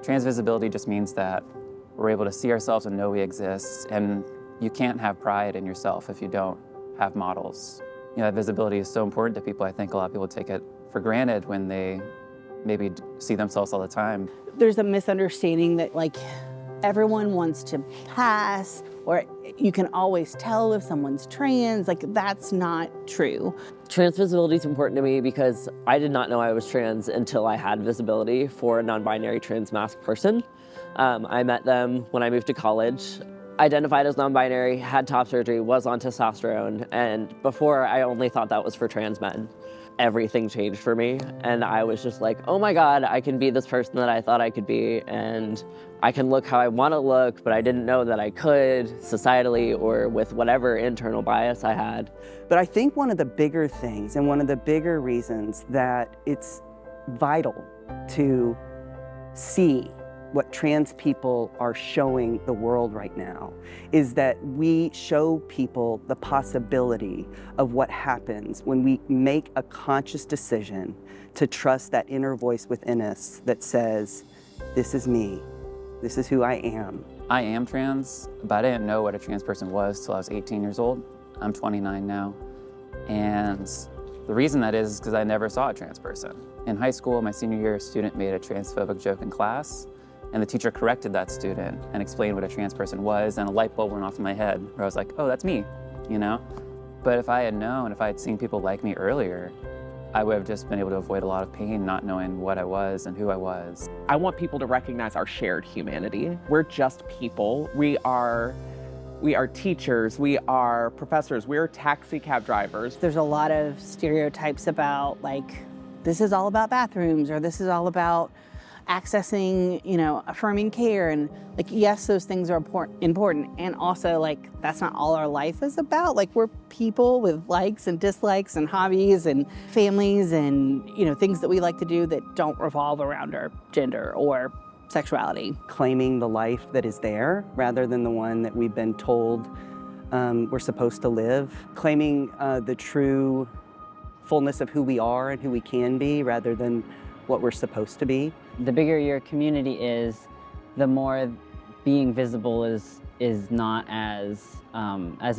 Trans visibility just means that we're able to see ourselves and know we exist, and you can't have pride in yourself if you don't have models. You know, that visibility is so important to people. I think a lot of people take it for granted when they maybe see themselves all the time. There's a misunderstanding that like everyone wants to pass, or you can always tell if someone's trans. Like, that's not true. Trans visibility is important to me because I did not know I was trans until I had visibility for a non-binary trans masc person. I met them when I moved to college. Identified as non-binary, had top surgery, was on testosterone, and before I only thought that was for trans men. Everything changed for me, and I was just like, oh my God, I can be this person that I thought I could be, and I can look how I want to look, but I didn't know that I could societally or with whatever internal bias I had. But I think one of the bigger things and one of the bigger reasons that it's vital to see what trans people are showing the world right now is that we show people the possibility of what happens when we make a conscious decision to trust that inner voice within us that says, this is me, this is who I am. I am trans, but I didn't know what a trans person was till I was 18 years old. I'm 29 now. And the reason that is because I never saw a trans person. In high school, my senior year, a student made a transphobic joke in class, and the teacher corrected that student and explained what a trans person was, and a light bulb went off in my head where I was like, oh, that's me, you know? But if I had known, if I had seen people like me earlier, I would have just been able to avoid a lot of pain not knowing what I was and who I was. I want people to recognize our shared humanity. We're just people. We are teachers, we are professors, we're taxi cab drivers. There's a lot of stereotypes about like, this is all about bathrooms, or this is all about accessing, you know, affirming care. And like, yes, those things are important. And also like, that's not all our life is about. Like, we're people with likes and dislikes and hobbies and families and, you know, things that we like to do that don't revolve around our gender or sexuality. Claiming the life that is there rather than the one that we've been told we're supposed to live. Claiming the true fullness of who we are and who we can be rather than what we're supposed to be. The bigger your community is, the more being visible is not as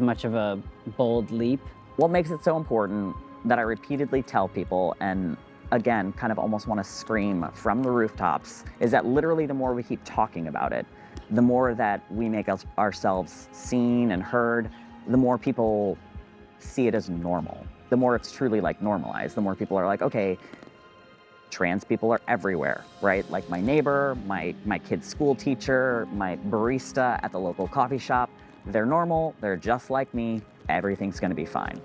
much of a bold leap. What makes it so important that I repeatedly tell people, and again, kind of almost want to scream from the rooftops, is that literally the more we keep talking about it, the more that we make ourselves seen and heard, the more people see it as normal. The more it's truly like normalized, the more people are like, okay, trans people are everywhere, right? Like my neighbor, my kid's school teacher, my barista at the local coffee shop, they're normal, they're just like me, everything's gonna be fine.